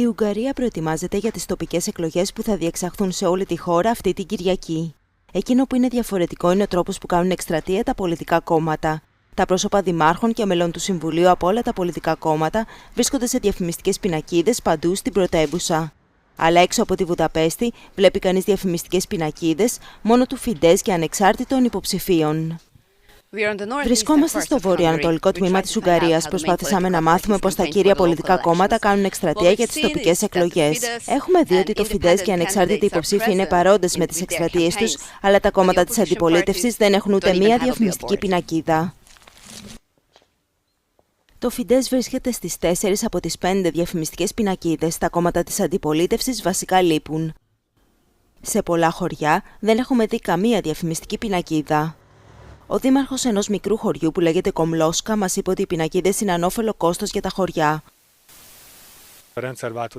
Η Ουγγαρία προετοιμάζεται για τις τοπικές εκλογές που θα διεξαχθούν σε όλη τη χώρα αυτή την Κυριακή. Εκείνο που είναι διαφορετικό είναι ο τρόπος που κάνουν εκστρατεία τα πολιτικά κόμματα. Τα πρόσωπα δημάρχων και μελών του Συμβουλίου από όλα τα πολιτικά κόμματα βρίσκονται σε διαφημιστικές πινακίδες παντού στην πρωτεύουσα. Αλλά έξω από τη Βουδαπέστη βλέπει κανείς διαφημιστικές πινακίδες μόνο του Φιντές και ανεξάρτητων υποψηφίων. Βρισκόμαστε στο βορειοανατολικό τμήμα της Ουγγαρίας. Προσπαθήσαμε να μάθουμε πώς τα κύρια πολιτικά κόμματα κάνουν εκστρατεία για τις τοπικές εκλογές. Έχουμε δει ότι το Φιντές και οι ανεξάρτητοι υποψήφοι είναι παρόντες με τις εκστρατείες τους, αλλά τα κόμματα της αντιπολίτευσης δεν έχουν ούτε μία διαφημιστική πινακίδα. Το Φιντές βρίσκεται στις 4 από τις 5 διαφημιστικές πινακίδες. Τα κόμματα της αντιπολίτευσης βασικά λείπουν. Σε πολλά χωριά δεν έχουμε δει καμία διαφημιστική πινακίδα. Ο δήμαρχος ενός μικρού χωριού που λέγεται Κομλόσκα μας είπε ότι οι πινακίδες είναι ανώφελο κόστος για τα χωριά.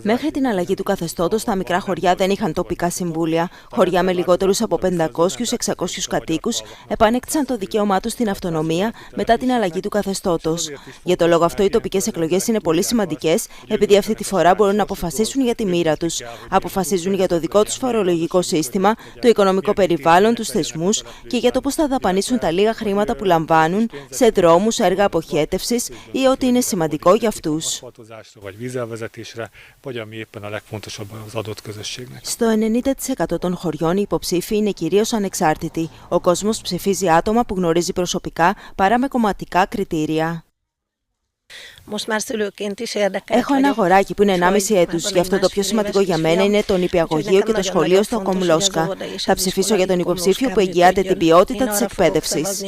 Μέχρι την αλλαγή του καθεστώτος, τα μικρά χωριά δεν είχαν τοπικά συμβούλια. Χωριά με λιγότερους από 500-600 κατοίκους επανέκτησαν το δικαίωμά τους στην αυτονομία μετά την αλλαγή του καθεστώτος. Για το λόγο αυτό, οι τοπικές εκλογές είναι πολύ σημαντικές, επειδή αυτή τη φορά μπορούν να αποφασίσουν για τη μοίρα τους. Αποφασίζουν για το δικό τους φορολογικό σύστημα, το οικονομικό περιβάλλον, τους θεσμούς και για το πώς θα δαπανίσουν τα λίγα χρήματα που λαμβάνουν σε δρόμους, έργα αποχέτευσης ή ό,τι είναι σημαντικό για αυτούς. Στο 90% των χωριών οι υποψήφοι είναι κυρίως ανεξάρτητοι. Ο κόσμος ψηφίζει άτομα που γνωρίζει προσωπικά παρά με κομματικά κριτήρια. Έχω ένα αγοράκι που είναι 1,5 έτους. Γι' αυτό το πιο σημαντικό για μένα είναι το νηπιαγωγείο και το σχολείο στο Κομλόσκα. Θα ψηφίσω για τον υποψήφιο που εγγυάται την ποιότητα της εκπαίδευσης.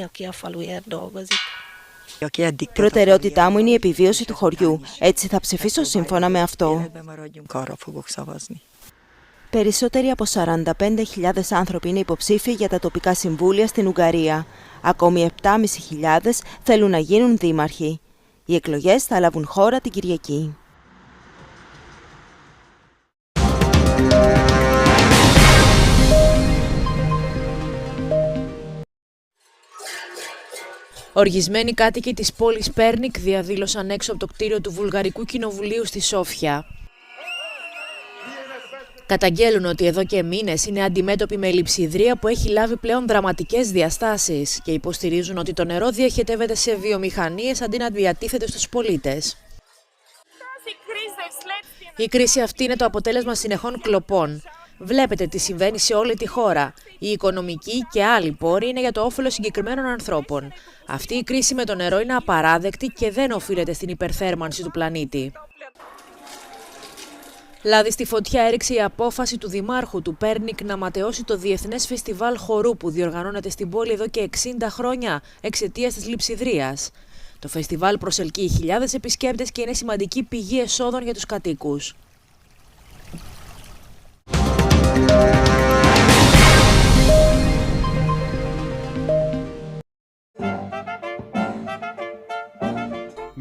Προτεραιότητά μου είναι η επιβίωση του χωριού. Έτσι θα ψηφίσω σύμφωνα με αυτό. Περισσότεροι από 45.000 άνθρωποι είναι υποψήφιοι για τα τοπικά συμβούλια στην Ουγγαρία. Ακόμη 7.500 θέλουν να γίνουν δήμαρχοι. Οι εκλογές θα λάβουν χώρα την Κυριακή. Οργισμένοι κάτοικοι της πόλης Πέρνικ διαδήλωσαν έξω από το κτίριο του Βουλγαρικού Κοινοβουλίου στη Σόφια. Καταγγέλουν ότι εδώ και μήνες είναι αντιμέτωποι με λειψιδρία που έχει λάβει πλέον δραματικές διαστάσεις και υποστηρίζουν ότι το νερό διοχετεύεται σε βιομηχανίες αντί να διατίθεται στους πολίτες. Η κρίση αυτή είναι το αποτέλεσμα συνεχών κλοπών. Βλέπετε τι συμβαίνει σε όλη τη χώρα. Οι οικονομικοί και άλλοι πόροι είναι για το όφελος συγκεκριμένων ανθρώπων. Αυτή η κρίση με το νερό είναι απαράδεκτη και δεν οφείλεται στην υπερθέρμανση του πλανήτη. Λάδι στη φωτιά έριξε η απόφαση του Δημάρχου του Πέρνικ να ματαιώσει το Διεθνές Φεστιβάλ Χορού που διοργανώνεται στην πόλη εδώ και 60 χρόνια εξαιτίας της λειψιδρίας. Το φεστιβάλ προσελκύει χιλιάδες επισκέπτες και είναι σημαντική πηγή εσόδων για τους κατοίκους.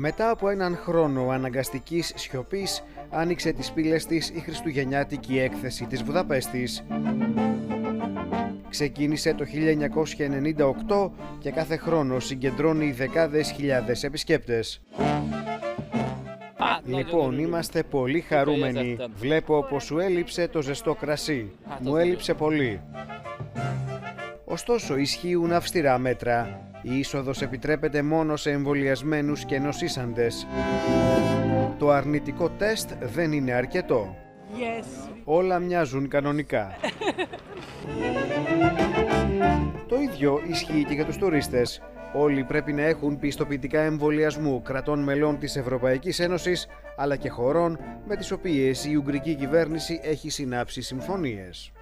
Μετά από έναν χρόνο αναγκαστικής σιωπής, άνοιξε τις πύλες της η χριστουγεννιάτικη έκθεση της Βουδαπέστης. Ξεκίνησε το 1998 και κάθε χρόνο συγκεντρώνει δεκάδες χιλιάδες επισκέπτες. Λοιπόν, είμαστε πολύ χαρούμενοι. Βλέπω πως σου έλειψε το ζεστό κρασί. Μου έλειψε πολύ. Ωστόσο, ισχύουν αυστηρά μέτρα. Η είσοδος επιτρέπεται μόνο σε εμβολιασμένους και νοσήσαντες. Το αρνητικό τεστ δεν είναι αρκετό. Όλα μοιάζουν κανονικά. Το ίδιο ισχύει και για τους τουρίστες. Όλοι πρέπει να έχουν πιστοποιητικά εμβολιασμού κρατών μελών της Ευρωπαϊκής Ένωσης, αλλά και χωρών με τις οποίες η Ουγγρική κυβέρνηση έχει συνάψει συμφωνίες.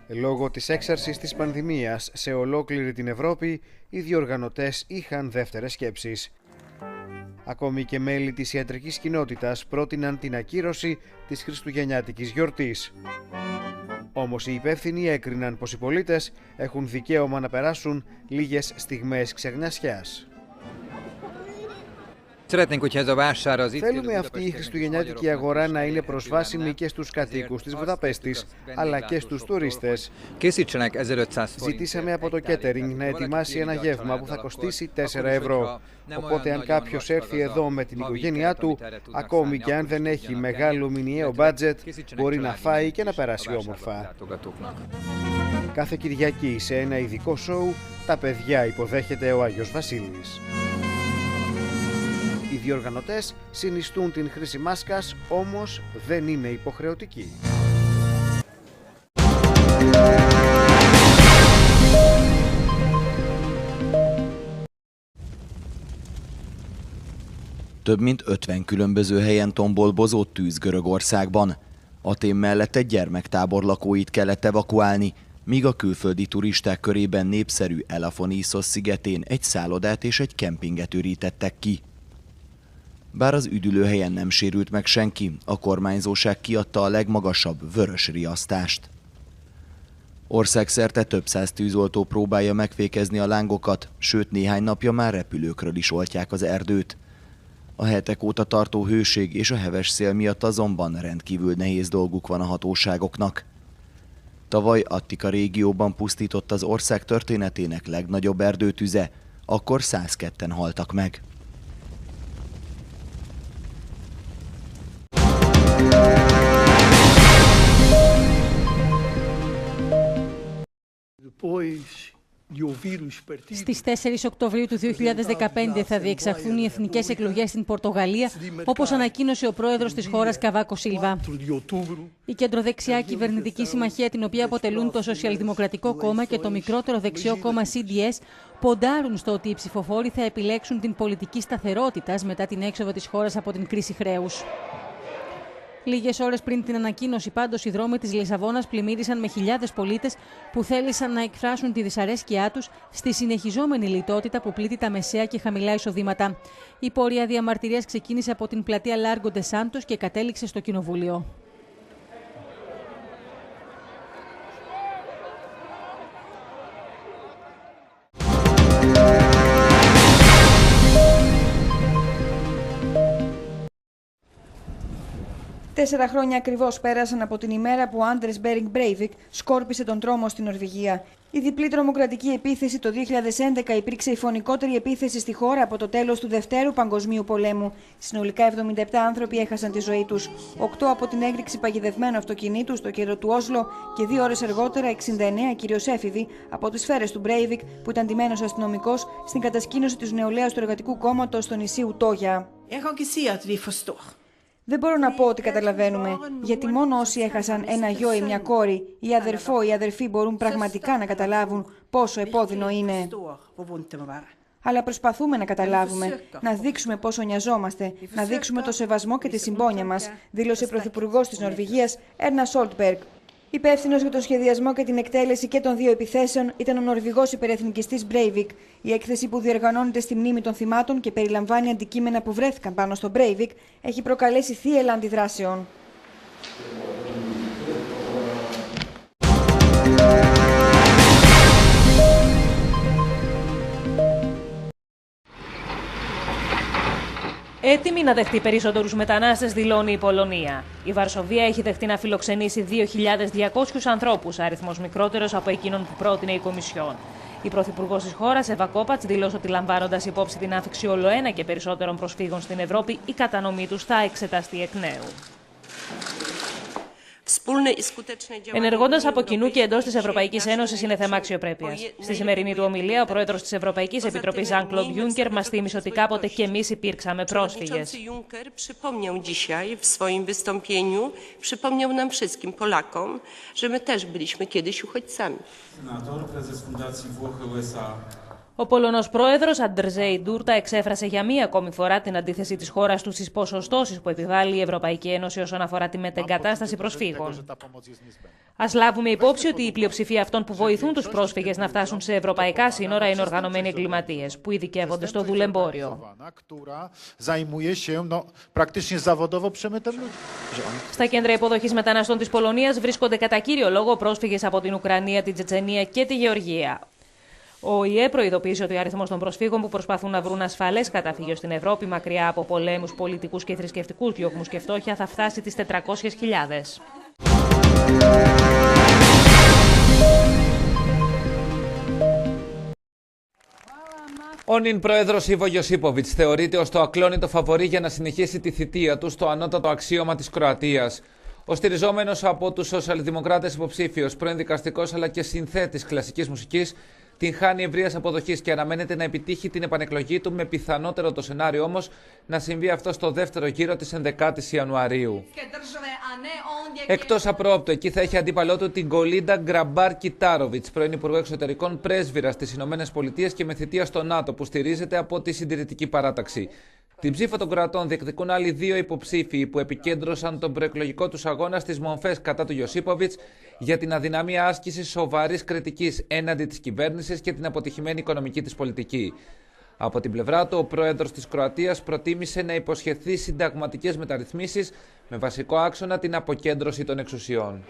Λόγω της έξαρσης της πανδημίας σε ολόκληρη την Ευρώπη, οι διοργανωτές είχαν δεύτερες σκέψεις. Ακόμη και μέλη της ιατρικής κοινότητας πρότειναν την ακύρωση της χριστουγεννιάτικης γιορτής. Όμως οι υπεύθυνοι έκριναν πως οι πολίτες έχουν δικαίωμα να περάσουν λίγες στιγμές ξεγνασιάς. Θέλουμε αυτή η χριστουγεννιάτικη αγορά να είναι προσβάσιμη και στους κατοίκους της Βουδαπέστης, αλλά και στους τουρίστες. Ζητήσαμε από το catering να ετοιμάσει ένα γεύμα που θα κοστίσει 4 ευρώ. Οπότε αν κάποιος έρθει εδώ με την οικογένειά του, ακόμη και αν δεν έχει μεγάλο μηνιαίο μπάτζετ, μπορεί να φάει και να περάσει όμορφα. Κάθε Κυριακή σε ένα ειδικό σοου, τα παιδιά υποδέχεται ο Άγιος Βασίλης. Οι διοργανωτές συνιστούν την χρήση μάσκας, όμως δεν είναι υποχρεωτική. Több mint 50 különböző helyen tombol bozott tűz Görögországban. Atén mellett egy gyermektábor lakóit kellett evakuálni, míg a külföldi turisták körében népszerű Elafonissos szigetén egy szállodát és egy kempinget ürítettek ki. Bár az üdülőhelyen nem sérült meg senki, a kormányzóság kiadta a legmagasabb vörös riasztást. Országszerte több száz tűzoltó próbálja megfékezni a lángokat, sőt néhány napja már repülőkről is oltják az erdőt. A hetek óta tartó hőség és a heves szél miatt azonban rendkívül nehéz dolguk van a hatóságoknak. Tavaly Attika régióban pusztított az ország történetének legnagyobb erdőtüze, akkor 102-en haltak meg. Στις 4 Οκτωβρίου του 2015 θα διεξαχθούν οι εθνικές εκλογές στην Πορτογαλία, όπως ανακοίνωσε ο πρόεδρος της χώρας Καβάκο Σίλβα. Η κεντροδεξιά κυβερνητική συμμαχία, την οποία αποτελούν το Σοσιαλδημοκρατικό Κόμμα και το μικρότερο δεξιό κόμμα CDS, ποντάρουν στο ότι οι ψηφοφόροι θα επιλέξουν την πολιτική σταθερότητας μετά την έξοδο της χώρας από την κρίση χρέους. Λίγες ώρες πριν την ανακοίνωση, πάντως, οι δρόμοι της Λισαβόνας πλημμύρισαν με χιλιάδες πολίτες που θέλησαν να εκφράσουν τη δυσαρέσκειά τους στη συνεχιζόμενη λιτότητα που πλήττει τα μεσαία και χαμηλά εισοδήματα. Η πορεία διαμαρτυρίας ξεκίνησε από την πλατεία Λάργκο ντε Σάντος και κατέληξε στο Κοινοβούλιο. Τέσσερα χρόνια ακριβώς πέρασαν από την ημέρα που ο Άντρες Μπέρινγκ Μπρέιβικ σκόρπισε τον τρόμο στην Νορβηγία. Η διπλή τρομοκρατική επίθεση το 2011 υπήρξε η φωνικότερη επίθεση στη χώρα από το τέλος του Δευτέρου Παγκοσμίου Πολέμου. Συνολικά 77 άνθρωποι έχασαν τη ζωή τους. 8 από την έκρηξη παγιδευμένου αυτοκινήτου στο κέντρο του Όσλο και 2 ώρες αργότερα 69 κυρίως έφηβοι από τις σφαίρες του Μπρέιβικ, που ήταν ντυμένος αστυνομικός, στην κατασκήνωση της νεολαίας του Εργατικού Κόμματος στο νησί Ουτόγια. Δεν μπορώ να πω ότι καταλαβαίνουμε, γιατί μόνο όσοι έχασαν ένα γιο ή μια κόρη, ή αδερφό ή αδερφή, μπορούν πραγματικά να καταλάβουν πόσο επώδυνο είναι. Αλλά προσπαθούμε να καταλάβουμε, να δείξουμε πόσο νοιαζόμαστε, να δείξουμε το σεβασμό και τη συμπόνια μας, δήλωσε ο Πρωθυπουργός της Νορβηγίας, Έρνα Σόλτμπεργκ. Υπεύθυνος για τον σχεδιασμό και την εκτέλεση και των δύο επιθέσεων ήταν ο Νορβηγός υπερεθνικιστής Μπρέιβικ. Η έκθεση, που διοργανώνεται στη μνήμη των θυμάτων και περιλαμβάνει αντικείμενα που βρέθηκαν πάνω στο Μπρέιβικ, έχει προκαλέσει θύελλα αντιδράσεων. Έτοιμη να δεχτεί περισσότερους μετανάστες, δηλώνει η Πολωνία. Η Βαρσοβία έχει δεχτεί να φιλοξενήσει 2.200 ανθρώπους, αριθμός μικρότερος από εκείνον που πρότεινε η Κομισιόν. Η Πρωθυπουργός της χώρας, Εβα Κόπατς, δήλωσε ότι, λαμβάνοντας υπόψη την άφηξη ολοένα και περισσότερων προσφύγων στην Ευρώπη, η κατανομή τους θα εξεταστεί εκ νέου. Ενεργώντας από κοινού και εντός της Ευρωπαϊκής Ένωσης είναι θέμα αξιοπρέπειας. Στη σημερινή του ομιλία, ο πρόεδρος της Ευρωπαϊκής Επιτροπής, Ζαν-Κλοντ Γιούνκερ, μας θύμισε ότι κάποτε κι εμείς υπήρξαμε πρόσφυγες. Ο Πολωνός πρόεδρος Αντρζέι Ντούρτα εξέφρασε για μία ακόμη φορά την αντίθεση της χώρας του στις ποσοστώσεις που επιβάλλει η Ευρωπαϊκή Ένωση όσον αφορά τη μετεγκατάσταση προσφύγων. Ας λάβουμε υπόψη ότι η πλειοψηφία αυτών που βοηθούν τους πρόσφυγες να φτάσουν σε ευρωπαϊκά σύνορα είναι οργανωμένοι εγκληματίες που ειδικεύονται στο δουλεμπόριο. Στα κέντρα υποδοχής μεταναστών της Πολωνίας βρίσκονται κατά κύριο λόγο πρόσφυγες από την Ουκρανία, την Τσετσενία και τη Γεωργία. Ο ΟΗΕ προειδοποίησε ότι ο αριθμός των προσφύγων που προσπαθούν να βρουν ασφαλές καταφύγιο στην Ευρώπη, μακριά από πολέμους, πολιτικούς και θρησκευτικούς διώγμους και φτώχεια, θα φτάσει τις 400.000. Ο νυν πρόεδρος Ιβο Γιωσίποβιτς θεωρείται ως το ακλόνητο φαβορί για να συνεχίσει τη θητεία του στο ανώτατο αξίωμα της Κροατίας. Ο στηριζόμενος από τους σοσιαλδημοκράτες υποψήφιος, πρώην δικαστικός αλλά και συνθέτης κλασικής μουσικής, την χάνει ευρείας αποδοχής και αναμένεται να επιτύχει την επανεκλογή του, με πιθανότερο το σενάριο όμως να συμβεί αυτό στο δεύτερο γύρο της 11ης Ιανουαρίου. Εκτός απρόοπτου, εκεί θα έχει αντίπαλό του την Κολίντα Γκραμπάρ-Κιτάροβιτς, πρώην Υπουργό Εξωτερικών, πρέσβυρα στις ΗΠΑ και με θητεία στο ΝΑΤΟ, που στηρίζεται από τη Συντηρητική Παράταξη. Την ψήφο των Κροατών διεκδικούν άλλοι δύο υποψήφοι που επικέντρωσαν τον προεκλογικό τους αγώνα στις μομφές κατά του Γιωσίποβιτς για την αδυναμία άσκησης σοβαρής κριτικής έναντι της κυβέρνησης και την αποτυχημένη οικονομική της πολιτική. Από την πλευρά του, ο πρόεδρος της Κροατίας προτίμησε να υποσχεθεί συνταγματικές μεταρρυθμίσεις με βασικό άξονα την αποκέντρωση των εξουσιών.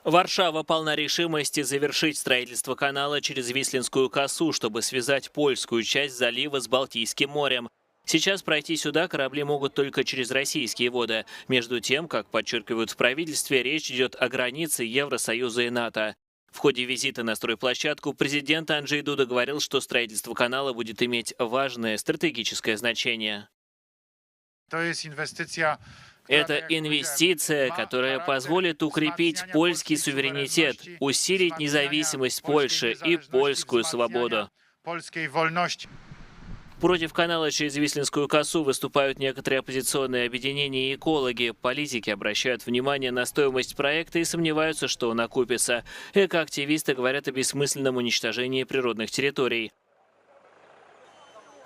Варшава полна решимости завершить строительство канала через Вислинскую косу, чтобы связать польскую часть залива с Балтийским морем. Сейчас пройти сюда корабли могут только через российские воды. Между тем, как подчеркивают в правительстве, речь идет о границе Евросоюза и НАТО. В ходе визита на стройплощадку президент Анджей Дуда говорил, что строительство канала будет иметь важное стратегическое значение. Это инвестиция, которая позволит укрепить польский суверенитет, усилить независимость Польши и польскую свободу. Против канала через Вислинскую косу выступают некоторые оппозиционные объединения и экологи. Политики обращают внимание на стоимость проекта и сомневаются, что он окупится. Экоактивисты говорят о бессмысленном уничтожении природных территорий.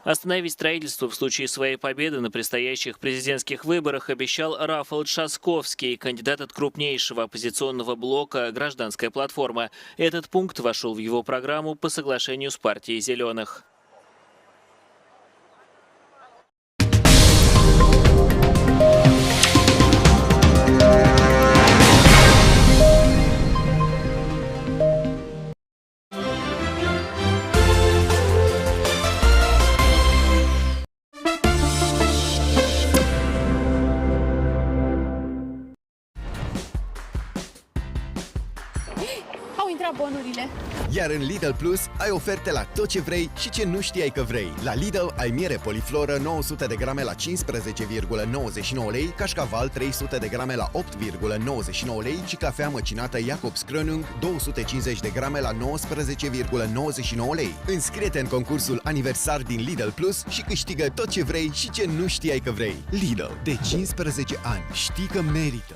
Остановить строительство в случае своей победы на предстоящих президентских выборах обещал Рафал Трzaskowski, кандидат от крупнейшего оппозиционного блока «Гражданская платформа». Этот пункт вошел в его программу по соглашению с партией «Зеленых». Bonurile. Iar în Lidl Plus ai oferte la tot ce vrei și ce nu știai că vrei. La Lidl ai miere polifloră 900 de grame la 15,99 lei, cașcaval 300 de grame la 8,99 lei și cafea măcinată Jacobs Krönung 250 de grame la 19,99 lei. Înscrie-te în concursul aniversar din Lidl Plus și câștigă tot ce vrei și ce nu știai că vrei. Lidl, de 15 ani, știi că merită.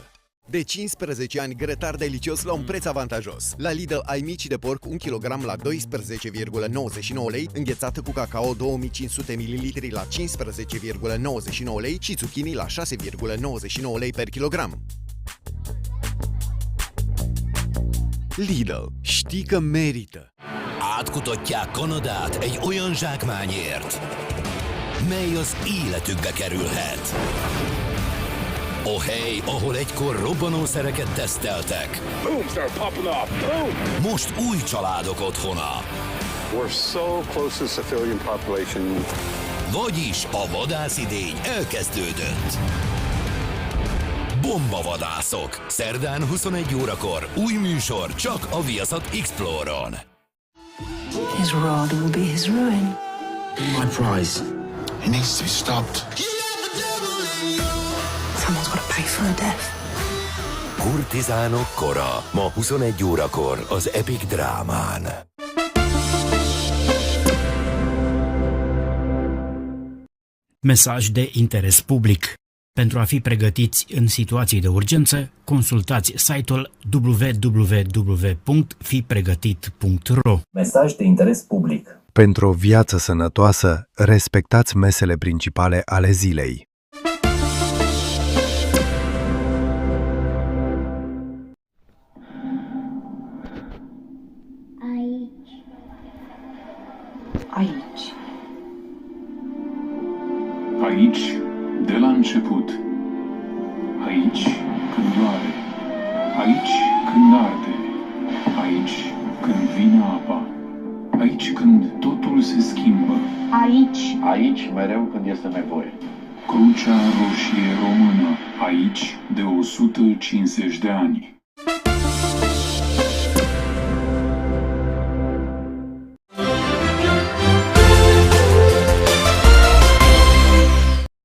De 15 ani, grătar delicios la un preț avantajos. La Lidl ai mici de porc 1 kg la 12,99 lei, înghețată cu cacao 2500 ml la 15,99 lei și zucchini la 6,99 lei per kilogram. Lidl, știi că merită! Átkutatják Kanadát egy olyan zsákmányért, mely az életükbe kerülhet. A hely, ahol egykor robbanószereket teszteltek. Boom, start popping off. Boom. Most új családok otthona. We're so close to the civilian population. Vagyis a vadászidény elkezdődött. Bombavadászok. Szerdán 21 órakor. Új műsor csak a Viaszat Exploron. His rod will be his ruin. My prize. It needs to be stopped. Someone's got to pay for her death. Kurtizánok kora. Ma 21 órakor az Epic Drámán. Mesaj de interes public. Pentru a fi pregătiți în situații de urgență, consultați site-ul www.fipregătit.ro. Mesaj de interes public. Pentru o viață sănătoasă, respectați mesele principale ale zilei. Aici, de la început, Aici când doare, aici când arde, aici când vine apa, aici când totul se schimbă. Aici mereu când este nevoie. Crucea Roșie Română, aici de 150 de ani.